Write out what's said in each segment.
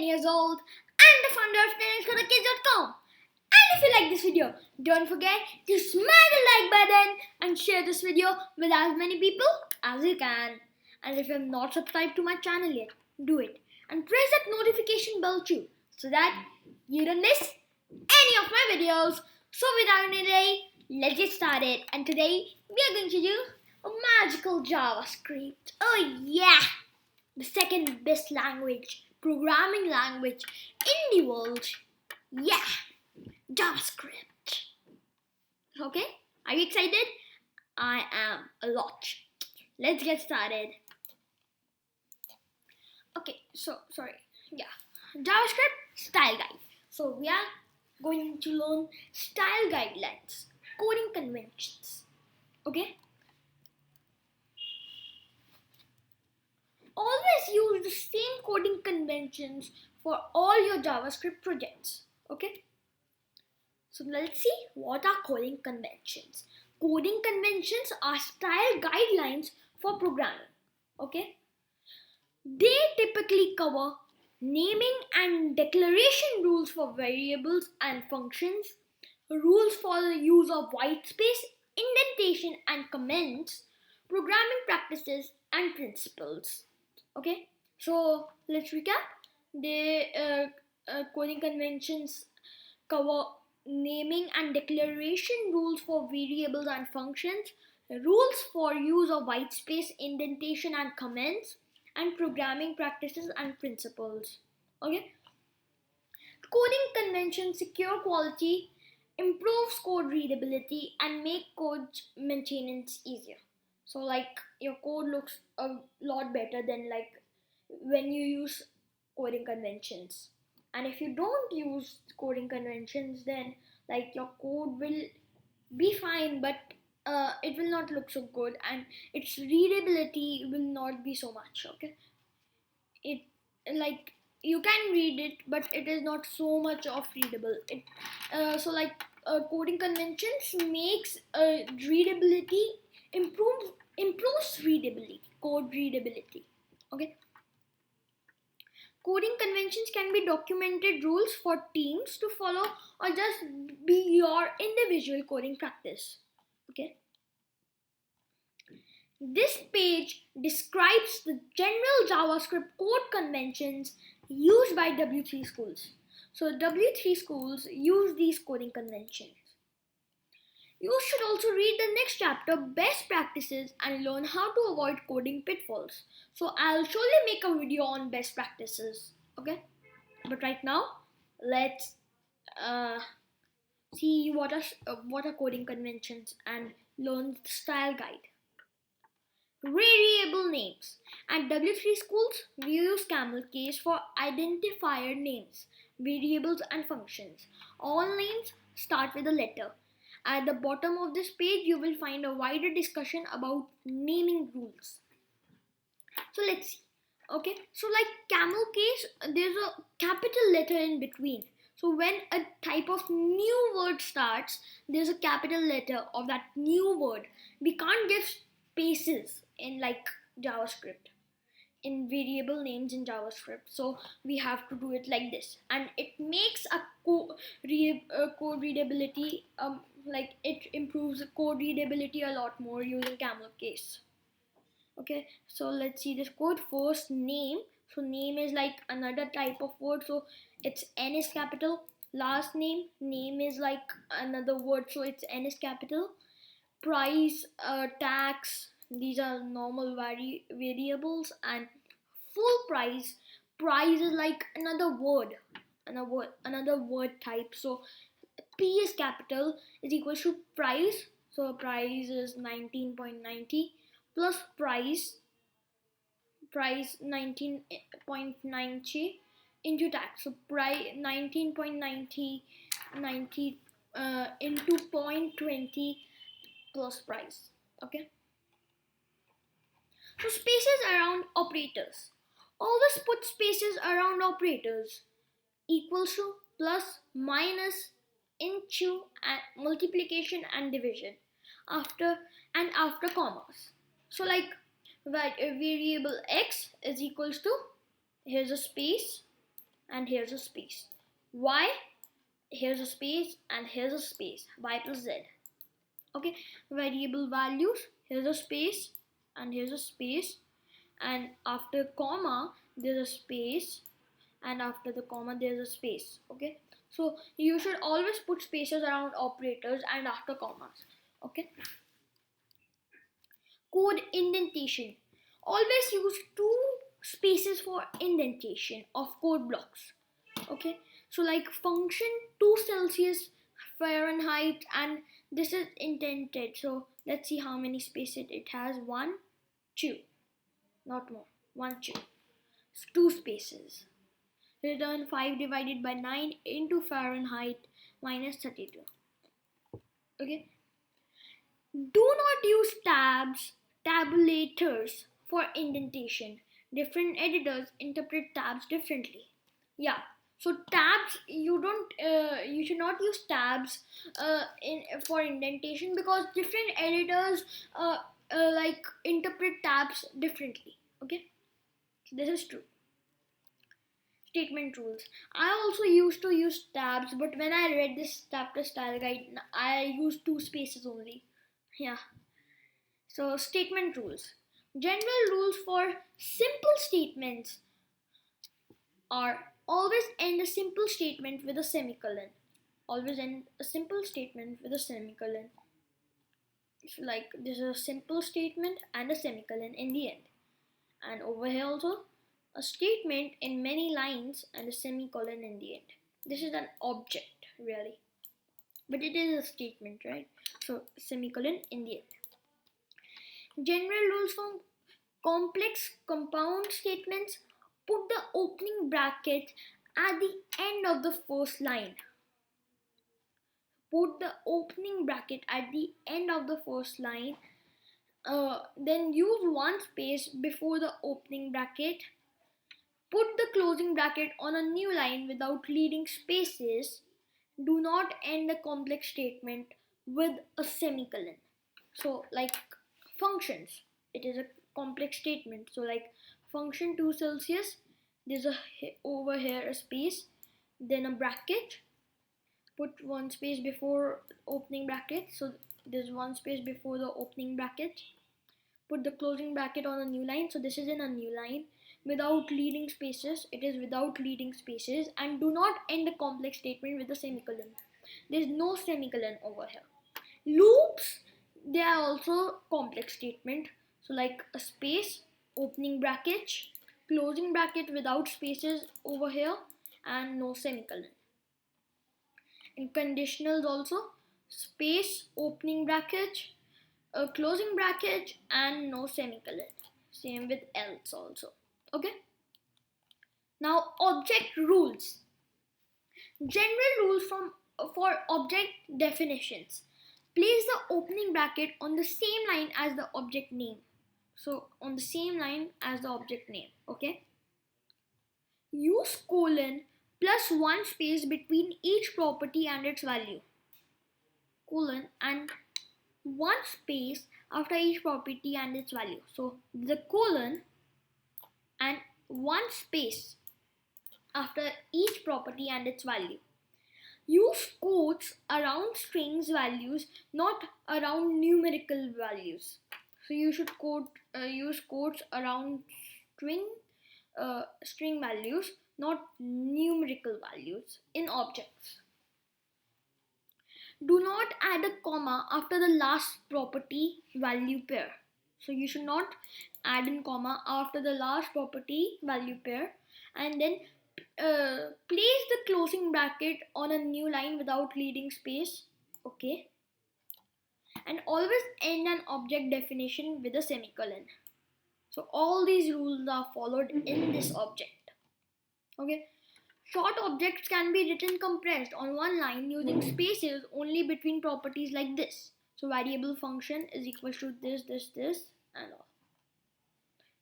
years old and the founder of TalentKids.com. And if you like this video, don't forget to smash the like button and share this video with as many people as you can. And if you have not subscribed to my channel yet, do it. And press that notification bell too, so that you don't miss any of my videos. So without any delay, let's get started. And today we are going to do a magical JavaScript. Oh yeah! The second best language, programming language in the world. Yeah! JavaScript. Okay? Are you excited? I am a lot. Let's get started. Okay, JavaScript style guide. So we are going to learn style guidelines, coding conventions. Okay? Always use the same coding conventions for all your JavaScript projects. Okay? So let's see what are coding conventions. Coding conventions are style guidelines for programming. Okay? They typically cover naming and declaration rules for variables and functions, rules for the use of white space, indentation and comments, programming practices and principles. Okay, so let's recap. The coding conventions cover naming and declaration rules for variables and functions, rules for use of white space, indentation and comments, and programming practices and principles. Okay, coding conventions secure quality, improves code readability, and make code maintenance easier. So like your code looks a lot better than like when you use coding conventions. And if you don't use coding conventions, then like your code will be fine, but it will not look so good, and its readability will not be so much. Okay, it like you can read it, but it is not so much of readable. Coding conventions makes readability improves readability, code readability. Okay, coding conventions can be documented rules for teams to follow or just be your individual coding practice. Okay, this page describes the general JavaScript code conventions used by W3 schools. So W3 schools use these coding conventions. You should also read the next chapter, best practices, and learn how to avoid coding pitfalls. So I'll surely make a video on best practices. Okay, but right now let's see what are coding conventions and learn the style guide. Variable names. At W3 schools, we use camel case for identifier names, variables and functions. All names start with a letter. At the bottom of this page, you will find a wider discussion about naming rules. So let's see. Okay, so like camel case, there's a capital letter in between. So when a type of new word starts, there's a capital letter of that new word. We can't give spaces in like JavaScript, in variable names in JavaScript. So we have to do it like this, and it makes a code readability, like it improves code readability a lot more using camel case. Okay, so let's see this code. First, name. So name is like another type of word, so it's N is capital. Last name is like another word, so it's N is capital. Price, tax, these are normal variables. And full price is like another word type. So P is capital is equals to price, so price is 19.90 plus price 19.90 into tax. So price 19.90 into 0.20 plus price. Okay, so spaces around operators. Always put spaces around operators. Equals to, plus, minus, into, and multiplication and division after commas. So like variable x is equals to, here's a space, and here's a space. Y, here's a space, and here's a space. Y plus Z. Okay, variable values, here's a space, and here's a space, and after comma there's a space, and after the comma there's a space. Okay, so you should always put spaces around operators and after commas. Okay, code indentation, always use two spaces for indentation of code blocks. Okay, so like function 2 Celsius Fahrenheit, and this is indented, so let's see how many spaces it has. 1 2, not more, 1 2, 2 spaces. Return 5 divided by 9 into Fahrenheit minus 32. Okay, do not use tabulators for indentation. Different editors interpret tabs differently. Yeah, so tabs, you should not use tabs in for indentation, because different editors like interpret tabs differently. Okay, so this is true. Statement rules, I also used to use tabs, but when I read this chapter style guide, I used two spaces only. Yeah, so statement rules, general rules for simple statements are always end a simple statement with a semicolon. Always end a simple statement with a semicolon. So like this is a simple statement and a semicolon in the end. And over here also a statement in many lines and a semicolon in the end. This is an object really, but it is a statement, right? So semicolon in the end. General rules for complex compound statements, put the opening bracket at the end of the first line. Put the opening bracket at the end of the first line. Then use one space before the opening bracket. Put the closing bracket on a new line without leaving spaces. Do not end a complex statement with a semicolon. So like functions, it is a complex statement. So like function 2 Celsius, there's a over here a space, then a bracket, put one space before opening bracket, so there's one space before the opening bracket. Put the closing bracket on a new line, so this is in a new line without leading spaces. It is without leading spaces. And do not end a complex statement with a semicolon. There's no semicolon over here. Loops, they are also complex statement, so like a space, opening bracket, closing bracket without spaces over here, and no semicolon. In conditionals also, space, opening bracket, a closing bracket, and no semicolon. Same with else also. Okay, now object rules, general rules for object definitions. Place the opening bracket on the same line as the object name. So on the same line as the object name. Okay, use colon plus one space between each property and its value. Colon and one space after each property and its value. So the colon and one space after each property and its value. Use quotes around strings values, not around numerical values. So you should use quotes around string values, not numerical values in objects. Do not add a comma after the last property value pair. So you should not add in comma after the last property value pair, and then place the closing bracket on a new line without leaving space. Okay, and always end an object definition with a semicolon. So all these rules are followed in this object. Okay, short objects can be written compressed on one line using spaces only between properties like this. So variable function is equal to this, and all.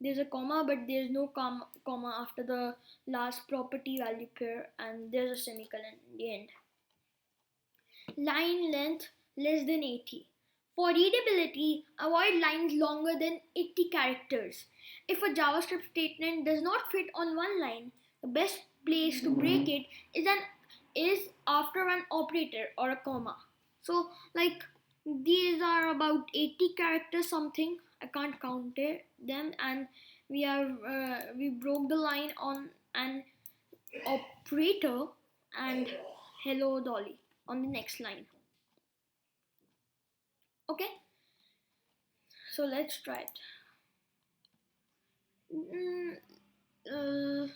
There's a comma, but there's no comma after the last property value pair, and there's a semicolon in the end. Line length less than 80. For readability, avoid lines longer than 80 characters. If a JavaScript statement does not fit on one line, the best place to break it is after an operator or a comma. So like these are about 80 characters something. I can't count them, and we broke the line on an operator and hello Dolly on the next line. Okay, so let's try it. Mm,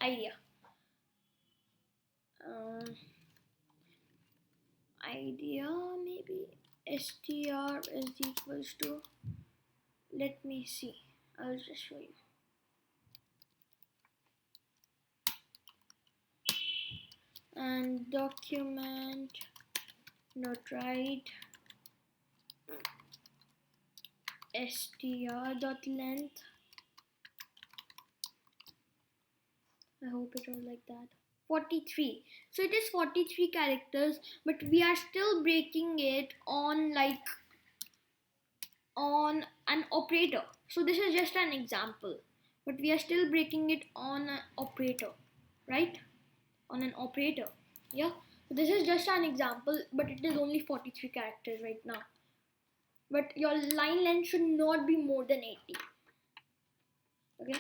idea. Um, idea maybe str is equals to, let me see, I'll just show you. And document not write str.length. I hope it was like that. 43. So it is 43 characters, but we are still breaking it on an operator. So this is just an example, but we are still breaking it on an operator, right? On an operator. Yeah. So this is just an example, but it is only 43 characters right now. But your line length should not be more than 80. Okay.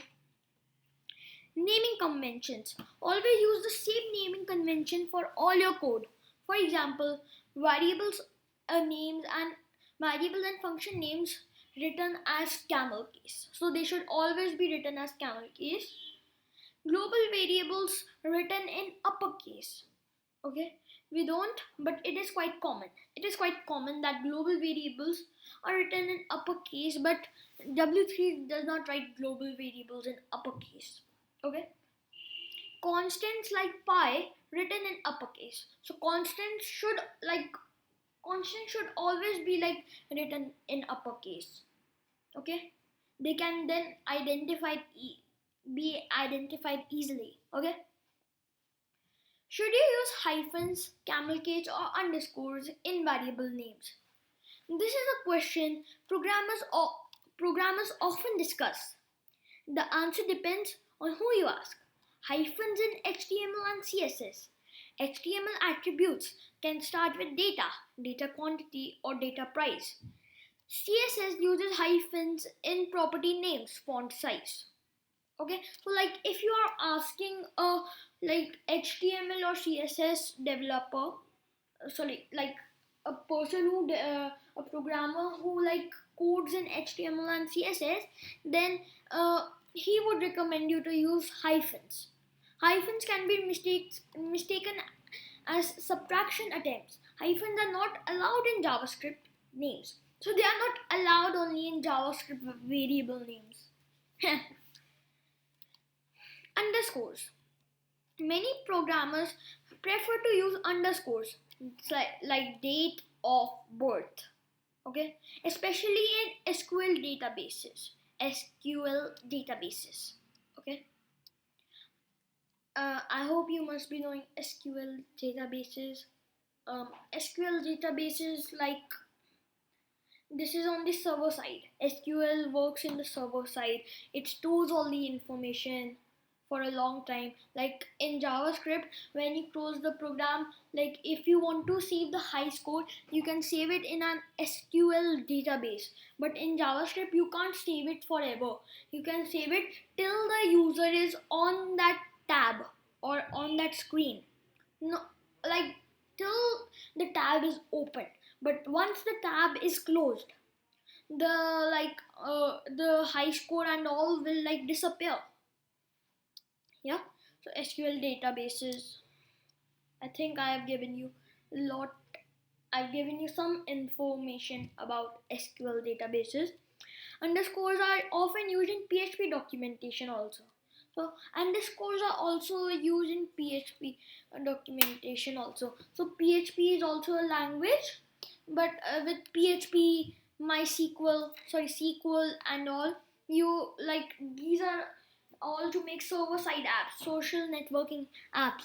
Naming conventions. Always use the same naming convention for all your code. For example, variables names and variables and function names written as camel case. So they should always be written as camel case. Global variables written in uppercase. Okay, we don't, but it is quite common. It is quite common that global variables are written in uppercase, but W3 does not write global variables in uppercase. Okay, constants like pi written in uppercase. So constants should always be written in uppercase. Okay, they can then be identified easily. Okay. Should you use hyphens, camel case, or underscores in variable names? This is a question programmers often discuss. The answer depends on who you ask. Hyphens in HTML and CSS. HTML attributes can start with data, data quantity, or data price. CSS uses hyphens in property names, font size. Okay, so if you are asking a HTML or CSS developer, a person who a programmer who codes in HTML and CSS, then he would recommend you to use hyphens. Hyphens can be mistaken as subtraction attempts. Hyphens are not allowed in JavaScript names, so they are not allowed only in JavaScript variable names. Underscores. Many programmers prefer to use underscores like date of birth. Okay, especially in SQL databases. Okay. I hope you must be knowing SQL databases. SQL databases, this is on the server side. SQL works in the server side. It stores all the information for a long time. Like in JavaScript, when you close the program, if you want to save the high score, you can save it in an SQL database. But in JavaScript, you can't save it forever. You can save it till the user is on that tab or on that screen. No, till the tab is open. But once the tab is closed, the high score and all will disappear. Yeah. So SQL databases, I think I have given you a lot. I've given you some information about SQL databases. Underscores are often used in PHP documentation also. So underscores are also used in PHP documentation also. So PHP is also a language, but with PHP, SQL and all, you these are all to make server side apps, social networking apps,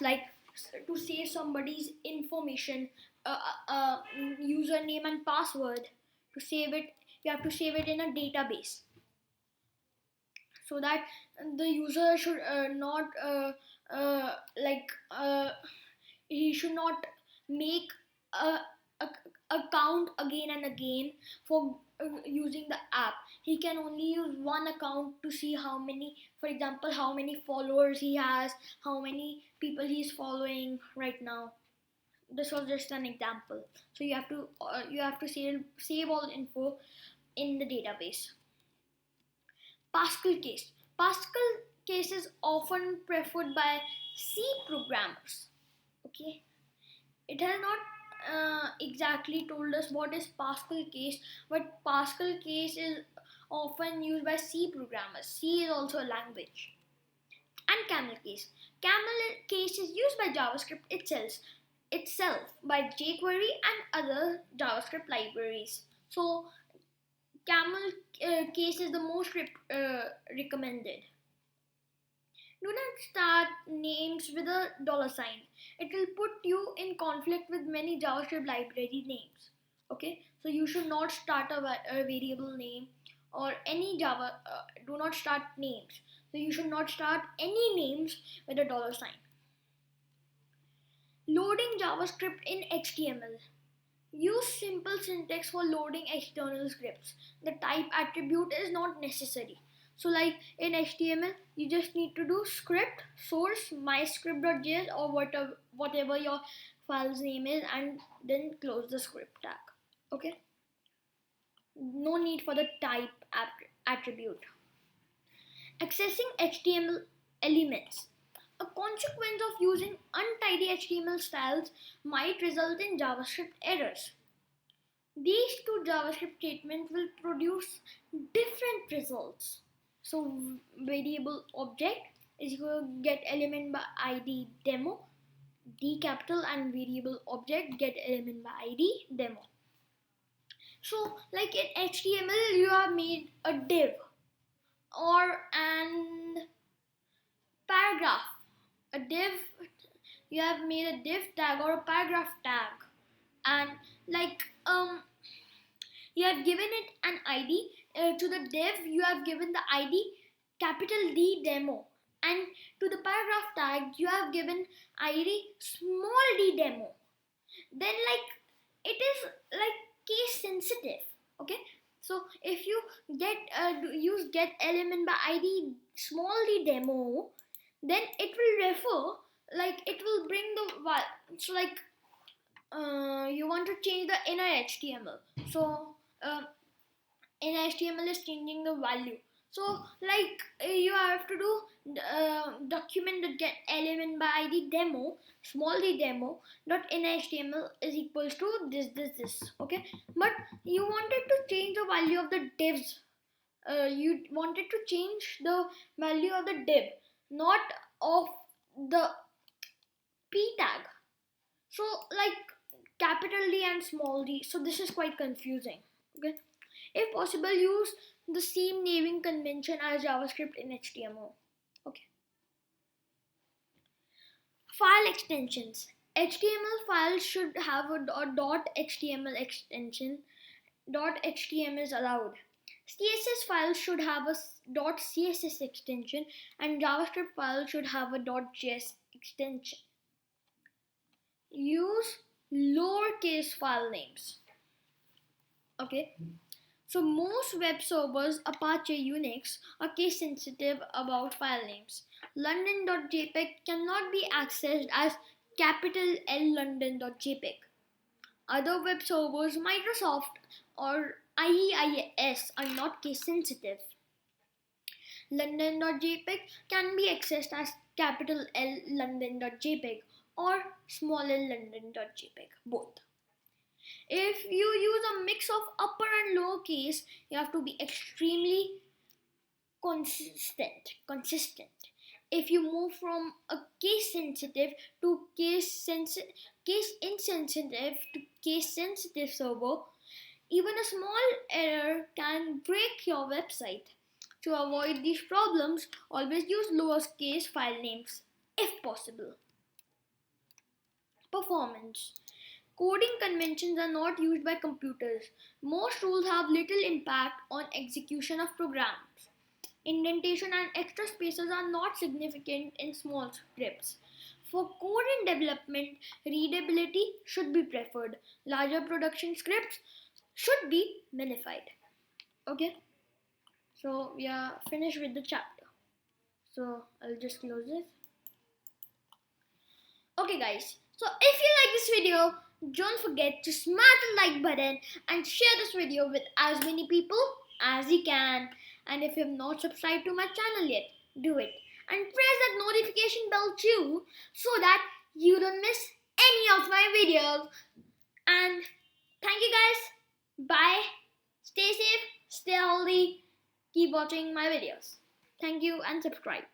to save somebody's information, username and password. To save it, you have to save it in a database, so that the user should not like he should not make a account again and again for using the app. He can only use one account to see how many, for example, how many followers he has, how many people he's following right now. This was just an example. So you have to save all info in the database. Pascal case. Pascal case is often preferred by C programmers. Okay, it has not exactly told us what is Pascal case, but Pascal case is often used by C programmers. C is also a language. And camel case. Camel case is used by JavaScript itself by jQuery and other JavaScript libraries. So camel case is the most recommended. Do not start names with a $sign. It will put you in conflict with many JavaScript library names. Okay, so you should not start a variable name or any Java. Do not start names. So you should not start any names with a $sign. Loading JavaScript in HTML. Use simple syntax for loading external scripts. The type attribute is not necessary. So like in HTML, you just need to do script source myscript.js or whatever your file's name is, and then close the script tag. Okay. No need for the type attribute. Accessing HTML elements. A consequence of using untidy HTML styles might result in JavaScript errors. These two JavaScript statements will produce different results. So variable object is equal to get element by ID demo, D capital, and variable object get element by ID demo. So like in HTML you have made a div or an paragraph. A div, you have made a div tag or a paragraph tag, and like you have given it an ID. To the div you have given the ID capital D demo, and to the paragraph tag you have given ID small d demo. Then like it is like case sensitive. Okay, so if you use get element by ID small d demo, then it will refer, like it will bring the, so like you want to change the inner HTML. So in HTML is changing the value. So like you have to do document the get element by ID demo small d demo dot in HTML is equals to this. Okay, but you wanted to change the value of the divs. You wanted to change the value of the div, not of the p tag. So like capital D and small d. So this is quite confusing. Okay, if possible, use the same naming convention as JavaScript in HTML. Okay. File extensions. HTML files should have a .html extension. .html is allowed. CSS files should have a .css extension, and JavaScript files should have a .js extension. Use lowercase file names. Okay. So most web servers, Apache, Unix, are case sensitive about file names. London.jpg cannot be accessed as capital L London.jpg. Other web servers, Microsoft or IEIS, are not case sensitive. London.jpg can be accessed as capital L London.jpg or small l London.jpg, both. If you use a mix of upper and lower case, you have to be extremely consistent. If you move from a case sensitive to case insensitive to case sensitive server, even a small error can break your website. To avoid these problems, always use lowercase file names if possible. Performance. Coding conventions are not used by computers. Most rules have little impact on execution of programs. Indentation and extra spaces are not significant in small scripts. For code and development, readability should be preferred. Larger production scripts should be minified. Okay, so we are finished with the chapter. So I'll just close this. Okay, guys. So if you like this video, don't forget to smash the like button and share this video with as many people as you can. And if you have not subscribed to my channel yet, do it. And press that notification bell too so that you don't miss any of my videos. And thank you guys. Bye. Stay safe, stay healthy, keep watching my videos. Thank you and subscribe.